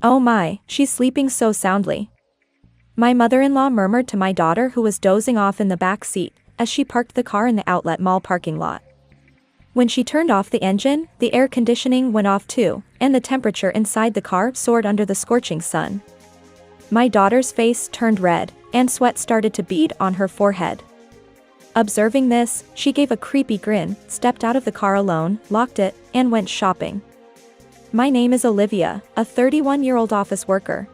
Oh my, she's sleeping so soundly. My mother-in-law murmured to my daughter who was dozing off in the back seat, as she parked the car in the outlet mall parking lot. When she turned off the engine, the air conditioning went off too, and the temperature inside the car soared under the scorching sun. My daughter's face turned red, and sweat started to bead on her forehead. Observing this, she gave a creepy grin, stepped out of the car alone, locked it, and went shopping. My name is Olivia, a 31-year-old office worker.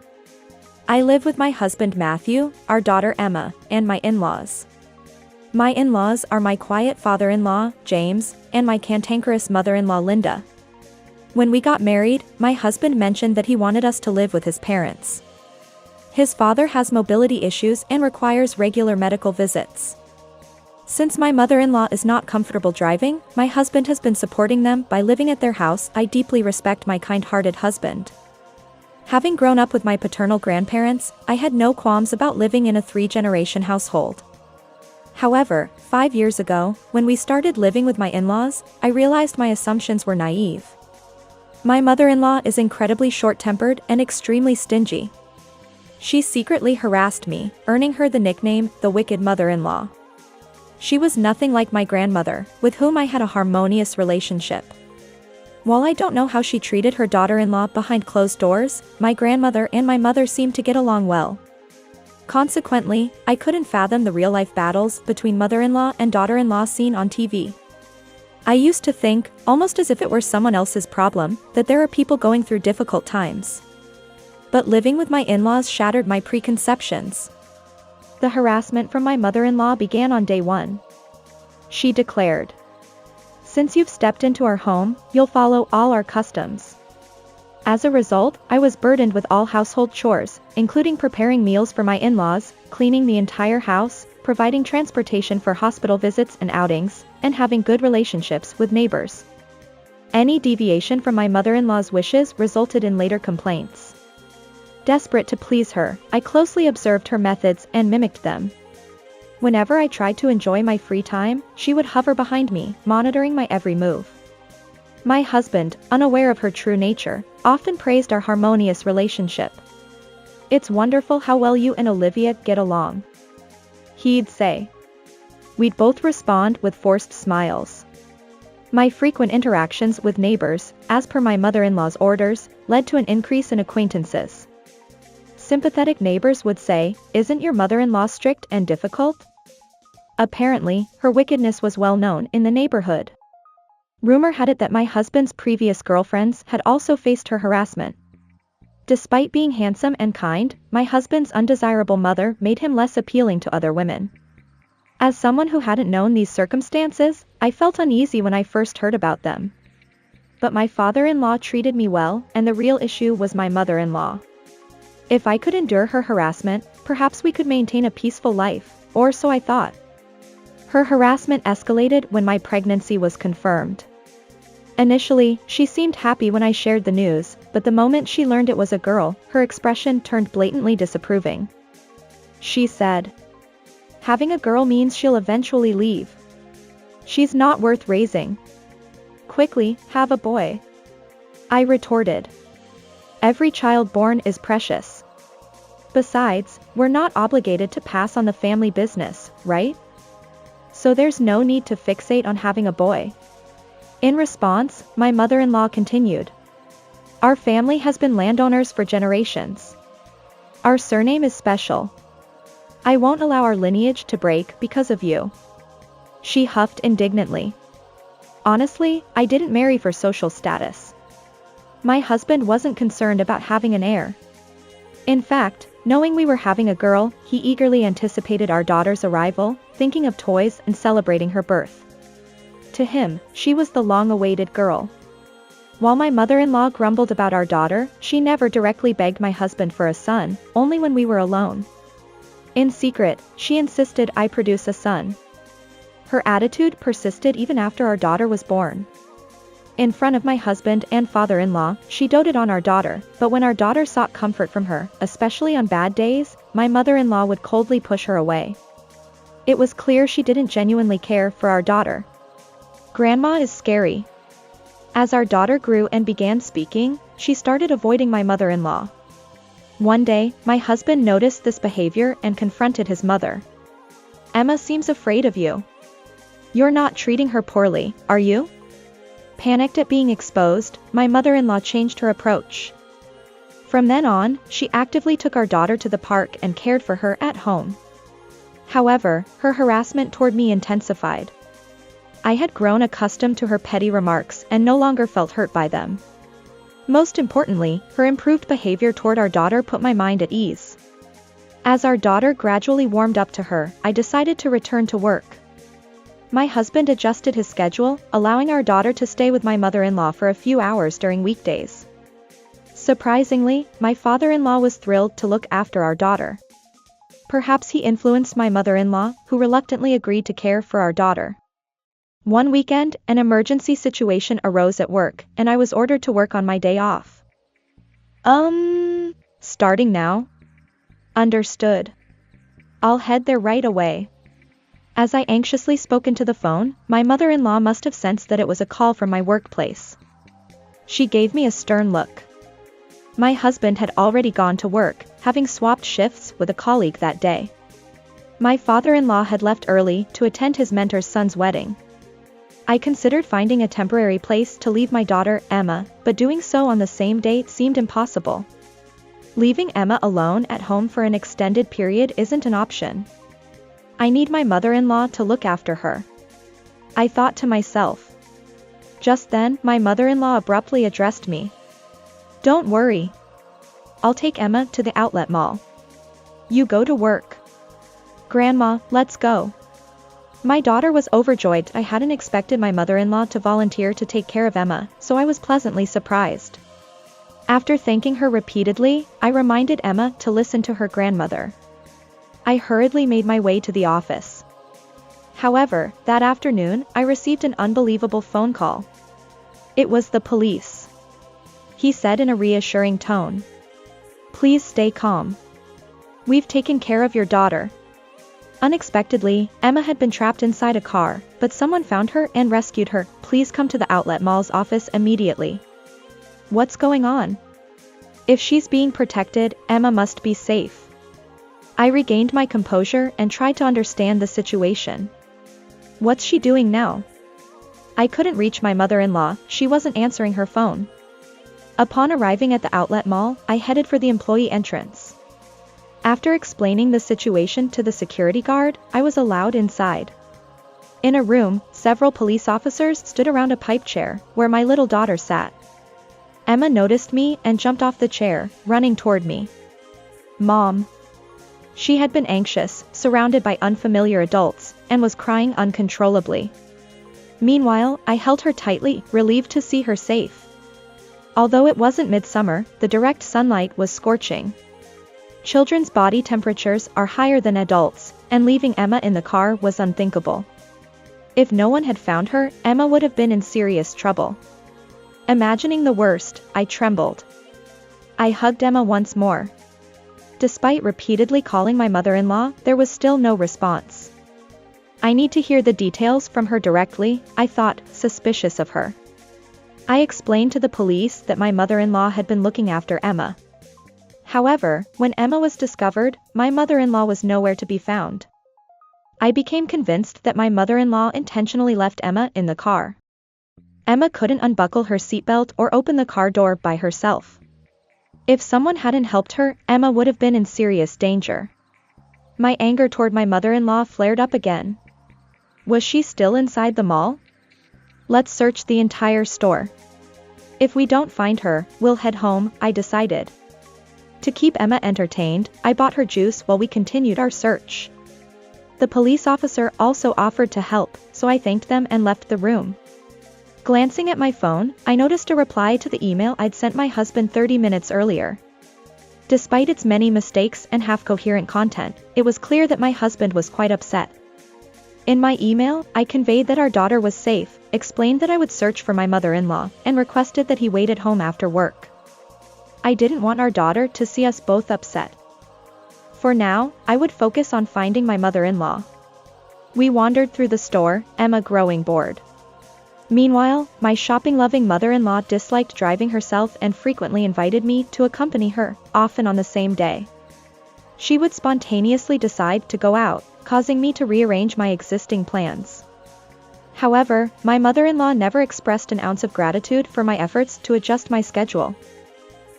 I live with my husband Matthew, our daughter Emma, and my in-laws. My in-laws are my quiet father-in-law, James, and my cantankerous mother-in-law Linda. When we got married, my husband mentioned that he wanted us to live with his parents. His father has mobility issues and requires regular medical visits. Since my mother-in-law is not comfortable driving, my husband has been supporting them by living at their house. I deeply respect my kind-hearted husband. Having grown up with my paternal grandparents, I had no qualms about living in a 3-generation household. However, 5 years ago, when we started living with my in-laws, I realized my assumptions were naive. My mother-in-law is incredibly short-tempered and extremely stingy. She secretly harassed me, earning her the nickname, the Wicked Mother-in-law. She was nothing like my grandmother, with whom I had a harmonious relationship. While I don't know how she treated her daughter-in-law behind closed doors, my grandmother and my mother seemed to get along well. Consequently, I couldn't fathom the real-life battles between mother-in-law and daughter-in-law seen on TV. I used to think, almost as if it were someone else's problem, that there are people going through difficult times. But living with my in-laws shattered my preconceptions. The harassment from my mother-in-law began on day 1. She declared, "Since you've stepped into our home, you'll follow all our customs." As a result, I was burdened with all household chores, including preparing meals for my in-laws, cleaning the entire house, providing transportation for hospital visits and outings, and having good relationships with neighbors. Any deviation from my mother-in-law's wishes resulted in later complaints. Desperate to please her, I closely observed her methods and mimicked them. Whenever I tried to enjoy my free time, she would hover behind me, monitoring my every move. My husband, unaware of her true nature, often praised our harmonious relationship. "It's wonderful how well you and Olivia get along," he'd say. We'd both respond with forced smiles. My frequent interactions with neighbors, as per my mother-in-law's orders, led to an increase in acquaintances. Sympathetic neighbors would say, "Isn't your mother-in-law strict and difficult?" Apparently, her wickedness was well known in the neighborhood. Rumor had it that my husband's previous girlfriends had also faced her harassment. Despite being handsome and kind, my husband's undesirable mother made him less appealing to other women. As someone who hadn't known these circumstances, I felt uneasy when I first heard about them. But my father-in-law treated me well, and the real issue was my mother-in-law. If I could endure her harassment, perhaps we could maintain a peaceful life, or so I thought. Her harassment escalated when my pregnancy was confirmed. Initially, she seemed happy when I shared the news, but the moment she learned it was a girl, her expression turned blatantly disapproving. She said, "Having a girl means she'll eventually leave. She's not worth raising. Quickly, have a boy." I retorted, "Every child born is precious. Besides, we're not obligated to pass on the family business, right? So there's no need to fixate on having a boy." In response, my mother-in-law continued, "Our family has been landowners for generations. Our surname is special. I won't allow our lineage to break because of you." She huffed indignantly. Honestly, I didn't marry for social status. My husband wasn't concerned about having an heir. In fact, knowing we were having a girl, he eagerly anticipated our daughter's arrival, thinking of toys and celebrating her birth. To him, she was the long-awaited girl. While my mother-in-law grumbled about our daughter, she never directly begged my husband for a son, only when we were alone. In secret, she insisted I produce a son. Her attitude persisted even after our daughter was born. In front of my husband and father-in-law, she doted on our daughter, but when our daughter sought comfort from her, especially on bad days, my mother-in-law would coldly push her away. It was clear she didn't genuinely care for our daughter. Grandma is scary. As our daughter grew and began speaking, she started avoiding my mother-in-law. One day, my husband noticed this behavior and confronted his mother. "Emma seems afraid of you. You're not treating her poorly, are you?" Panicked at being exposed, my mother-in-law changed her approach. From then on, she actively took our daughter to the park and cared for her at home. However, her harassment toward me intensified. I had grown accustomed to her petty remarks and no longer felt hurt by them. Most importantly, her improved behavior toward our daughter put my mind at ease. As our daughter gradually warmed up to her, I decided to return to work. My husband adjusted his schedule, allowing our daughter to stay with my mother-in-law for a few hours during weekdays. Surprisingly, my father-in-law was thrilled to look after our daughter. Perhaps he influenced my mother-in-law, who reluctantly agreed to care for our daughter. One weekend, an emergency situation arose at work, and I was ordered to work on my day off. Starting now? Understood. I'll head there right away. As I anxiously spoke into the phone, my mother-in-law must have sensed that it was a call from my workplace. She gave me a stern look. My husband had already gone to work, having swapped shifts with a colleague that day. My father-in-law had left early to attend his mentor's son's wedding. I considered finding a temporary place to leave my daughter, Emma, but doing so on the same day seemed impossible. Leaving Emma alone at home for an extended period isn't an option. I need my mother-in-law to look after her, I thought to myself. Just then, my mother-in-law abruptly addressed me. "Don't worry. I'll take Emma to the outlet mall. You go to work. Grandma, let's go." My daughter was overjoyed. I hadn't expected my mother-in-law to volunteer to take care of Emma, so I was pleasantly surprised. After thanking her repeatedly, I reminded Emma to listen to her grandmother. I hurriedly made my way to the office. However, that afternoon, I received an unbelievable phone call. It was the police. He said in a reassuring tone. "Please stay calm. We've taken care of your daughter." Unexpectedly, Emma had been trapped inside a car, but someone found her and rescued her. "Please come to the outlet mall's office immediately." What's going on? If she's being protected, Emma must be safe. I regained my composure and tried to understand the situation. What's she doing now? I couldn't reach my mother-in-law, she wasn't answering her phone. Upon arriving at the outlet mall, I headed for the employee entrance. After explaining the situation to the security guard, I was allowed inside. In a room, several police officers stood around a pipe chair, where my little daughter sat. Emma noticed me and jumped off the chair, running toward me. "Mom." She had been anxious, surrounded by unfamiliar adults, and was crying uncontrollably. Meanwhile, I held her tightly, relieved to see her safe. Although it wasn't midsummer, the direct sunlight was scorching. Children's body temperatures are higher than adults, and leaving Emma in the car was unthinkable. If no one had found her, Emma would have been in serious trouble. Imagining the worst, I trembled. I hugged Emma once more. Despite repeatedly calling my mother-in-law, there was still no response. I need to hear the details from her directly, I thought, suspicious of her. I explained to the police that my mother-in-law had been looking after Emma. However, when Emma was discovered, my mother-in-law was nowhere to be found. I became convinced that my mother-in-law intentionally left Emma in the car. Emma couldn't unbuckle her seatbelt or open the car door by herself. If someone hadn't helped her, Emma would have been in serious danger. My anger toward my mother-in-law flared up again. Was she still inside the mall? Let's search the entire store. If we don't find her, we'll head home, I decided. To keep Emma entertained, I bought her juice while we continued our search. The police officer also offered to help, so I thanked them and left the room. Glancing at my phone, I noticed a reply to the email I'd sent my husband 30 minutes earlier. Despite its many mistakes and half-coherent content, it was clear that my husband was quite upset. In my email, I conveyed that our daughter was safe, explained that I would search for my mother-in-law, and requested that he wait at home after work. I didn't want our daughter to see us both upset. For now, I would focus on finding my mother-in-law. We wandered through the store, Emma growing bored. Meanwhile, my shopping-loving mother-in-law disliked driving herself and frequently invited me to accompany her, often on the same day. She would spontaneously decide to go out, causing me to rearrange my existing plans. However, my mother-in-law never expressed an ounce of gratitude for my efforts to adjust my schedule.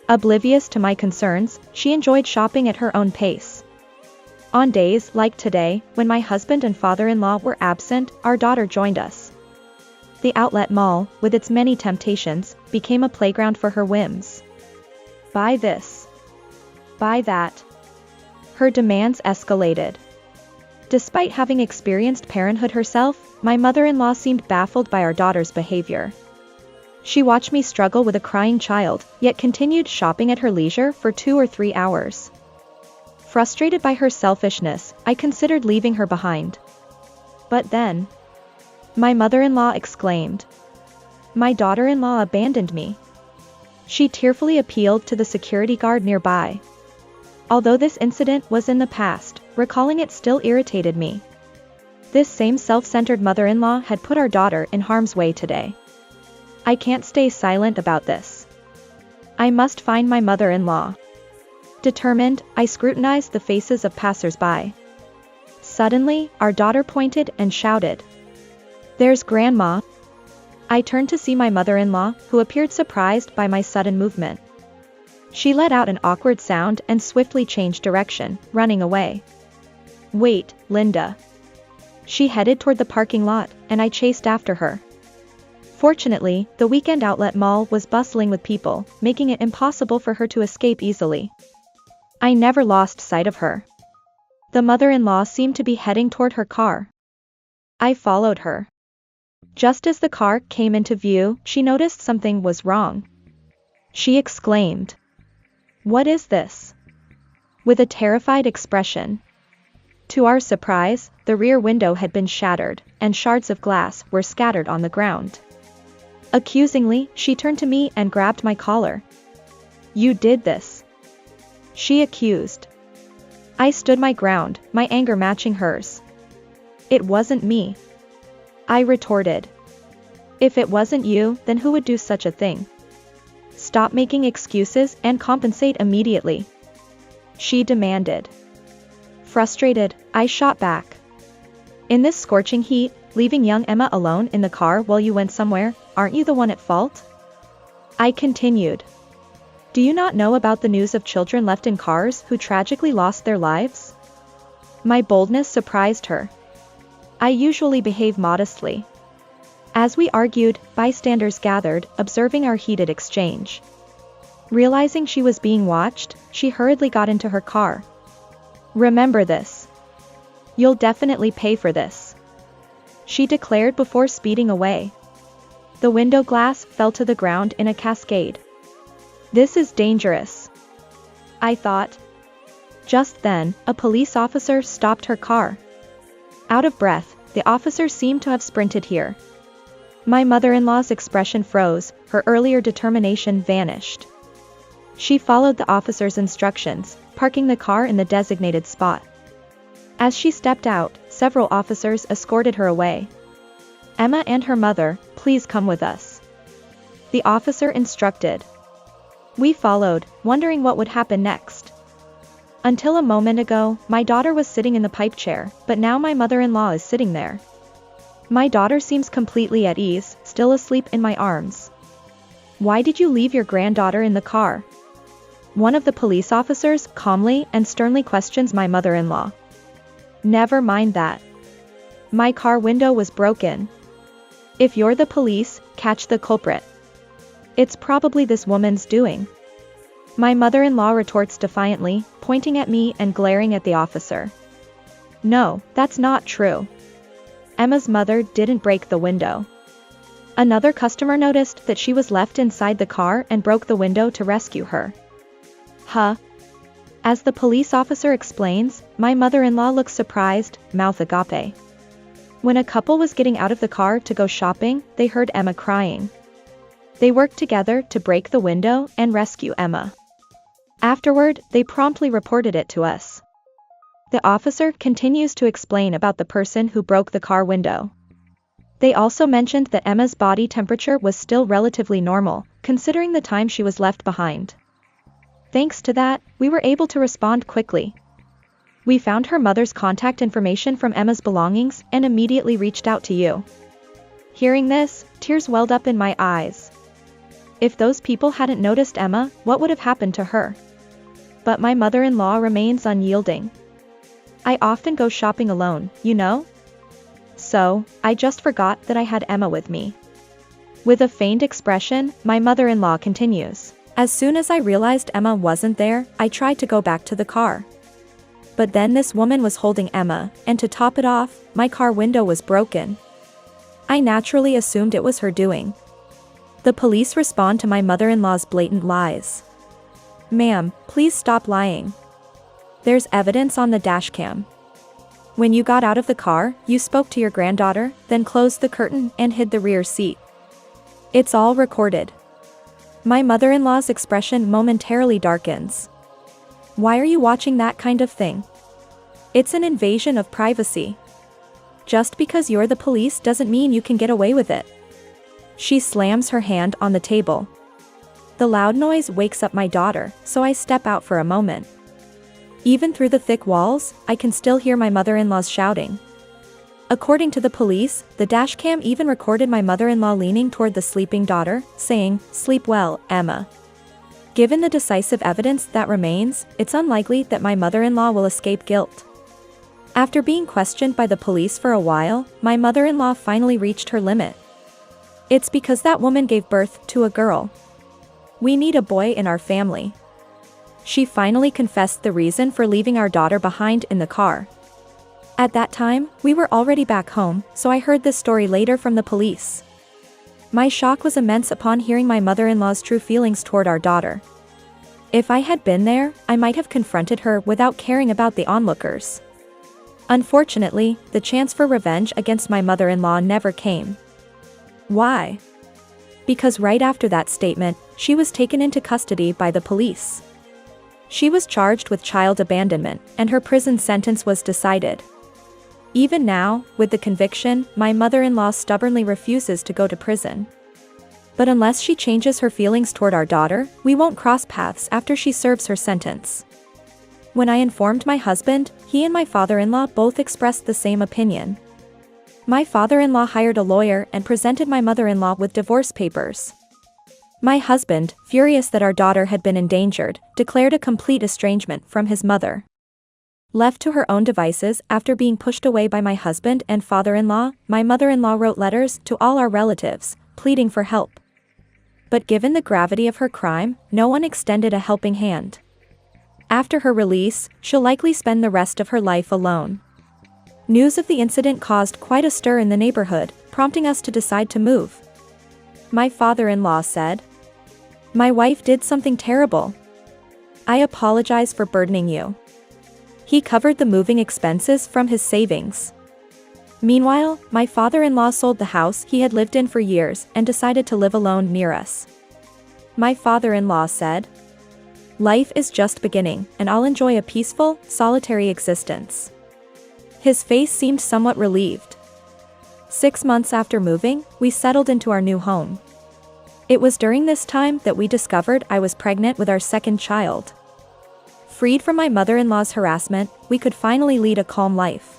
Oblivious to my concerns, she enjoyed shopping at her own pace. On days like today, when my husband and father-in-law were absent, our daughter joined us. The outlet mall, with its many temptations, became a playground for her whims. Buy this. Buy that. Her demands escalated. Despite having experienced parenthood herself, my mother-in-law seemed baffled by our daughter's behavior. She watched me struggle with a crying child, yet continued shopping at her leisure for 2 or 3 hours. Frustrated by her selfishness, I considered leaving her behind. But then, my mother-in-law exclaimed, "My daughter-in-law abandoned me." She tearfully appealed to the security guard nearby. Although this incident was in the past, recalling it still irritated me. This same self-centered mother-in-law had put our daughter in harm's way today. I can't stay silent about this. I must find my mother-in-law. Determined, I scrutinized the faces of passers-by. Suddenly, our daughter pointed and shouted, "There's Grandma." I turned to see my mother-in-law, who appeared surprised by my sudden movement. She let out an awkward sound and swiftly changed direction, running away. "Wait, Linda." She headed toward the parking lot, and I chased after her. Fortunately, the weekend outlet mall was bustling with people, making it impossible for her to escape easily. I never lost sight of her. The mother-in-law seemed to be heading toward her car. I followed her. Just as the car came into view, she noticed something was wrong. She exclaimed, "What is this?" with a terrified expression. To our surprise, the rear window had been shattered, and shards of glass were scattered on the ground. Accusingly, she turned to me and grabbed my collar. "You did this," she accused. I stood my ground, my anger matching hers. "It wasn't me," I retorted. "If it wasn't you, then who would do such a thing? Stop making excuses and compensate immediately," she demanded. Frustrated, I shot back. "In this scorching heat, leaving young Emma alone in the car while you went somewhere, aren't you the one at fault?" I continued. "Do you not know about the news of children left in cars who tragically lost their lives?" My boldness surprised her. I usually behave modestly. As we argued, bystanders gathered, observing our heated exchange. Realizing she was being watched, she hurriedly got into her car. "Remember this. You'll definitely pay for this," she declared before speeding away. The window glass fell to the ground in a cascade. "This is dangerous," I thought. Just then, a police officer stopped her car. Out of breath, the officer seemed to have sprinted here. My mother-in-law's expression froze, her earlier determination vanished. She followed the officer's instructions, parking the car in the designated spot. As she stepped out, several officers escorted her away. "Emma and her mother, please come with us," the officer instructed. We followed, wondering what would happen next. Until a moment ago, my daughter was sitting in the pipe chair, but now my mother-in-law is sitting there. My daughter seems completely at ease, still asleep in my arms. "Why did you leave your granddaughter in the car?" One of the police officers calmly and sternly questions my mother-in-law. "Never mind that. My car window was broken. If you're the police, catch the culprit. It's probably this woman's doing," my mother-in-law retorts defiantly, pointing at me and glaring at the officer. "No, that's not true. Emma's mother didn't break the window. Another customer noticed that she was left inside the car and broke the window to rescue her." Huh? As the police officer explains, my mother-in-law looks surprised, mouth agape. When a couple was getting out of the car to go shopping, they heard Emma crying. They worked together to break the window and rescue Emma. Afterward, they promptly reported it to us. The officer continues to explain about the person who broke the car window. They also mentioned that Emma's body temperature was still relatively normal, considering the time she was left behind. Thanks to that, we were able to respond quickly. We found her mother's contact information from Emma's belongings and immediately reached out to you. Hearing this, tears welled up in my eyes. If those people hadn't noticed Emma, what would have happened to her? But my mother-in-law remains unyielding. I often go shopping alone, you know? So, I just forgot that I had Emma with me. With a feigned expression, my mother-in-law continues. As soon as I realized Emma wasn't there, I tried to go back to the car. But then this woman was holding Emma, and to top it off, my car window was broken. I naturally assumed it was her doing. The police respond to my mother-in-law's blatant lies. Ma'am, please stop lying. There's evidence on the dashcam. When you got out of the car, you spoke to your granddaughter, then closed the curtain and hid the rear seat. It's all recorded. My mother-in-law's expression momentarily darkens. Why are you watching that kind of thing? It's an invasion of privacy. Just because you're the police doesn't mean you can get away with it. She slams her hand on the table. The loud noise wakes up my daughter, so I step out for a moment. Even through the thick walls, I can still hear my mother-in-law's shouting. According to the police, the dashcam even recorded my mother-in-law leaning toward the sleeping daughter, saying, "Sleep well, Emma." Given the decisive evidence that remains, it's unlikely that my mother-in-law will escape guilt. After being questioned by the police for a while, my mother-in-law finally reached her limit. It's because that woman gave birth to a girl. We need a boy in our family. She finally confessed the reason for leaving our daughter behind in the car. At that time, we were already back home, so I heard this story later from the police. My shock was immense upon hearing my mother-in-law's true feelings toward our daughter. If I had been there, I might have confronted her without caring about the onlookers. Unfortunately, the chance for revenge against my mother-in-law never came. Why? Because right after that statement, she was taken into custody by the police. She was charged with child abandonment, and her prison sentence was decided. Even now, with the conviction, my mother-in-law stubbornly refuses to go to prison. But unless she changes her feelings toward our daughter, we won't cross paths after she serves her sentence. When I informed my husband, he and my father-in-law both expressed the same opinion. My father-in-law hired a lawyer and presented my mother-in-law with divorce papers. My husband, furious that our daughter had been endangered, declared a complete estrangement from his mother. Left to her own devices after being pushed away by my husband and father-in-law, my mother-in-law wrote letters to all our relatives, pleading for help. But given the gravity of her crime, no one extended a helping hand. After her release, she'll likely spend the rest of her life alone. News of the incident caused quite a stir in the neighborhood, prompting us to decide to move. My father-in-law said, "My wife did something terrible. I apologize for burdening you." He covered the moving expenses from his savings. Meanwhile, my father-in-law sold the house he had lived in for years and decided to live alone near us. My father-in-law said, "Life is just beginning, and I'll enjoy a peaceful, solitary existence." His face seemed somewhat relieved. 6 months after moving, we settled into our new home. It was during this time that we discovered I was pregnant with our second child. Freed from my mother-in-law's harassment, we could finally lead a calm life.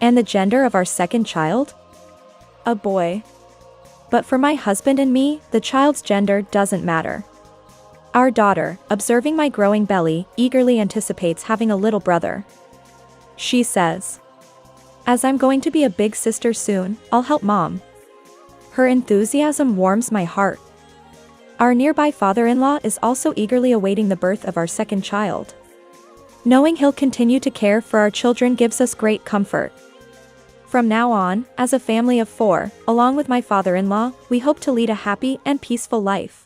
And the gender of our second child? A boy. But for my husband and me, the child's gender doesn't matter. Our daughter, observing my growing belly, eagerly anticipates having a little brother. She says, "As I'm going to be a big sister soon, I'll help Mom." Her enthusiasm warms my heart. Our nearby father-in-law is also eagerly awaiting the birth of our second child. Knowing he'll continue to care for our children gives us great comfort. From now on, as a family of 4, along with my father-in-law, we hope to lead a happy and peaceful life.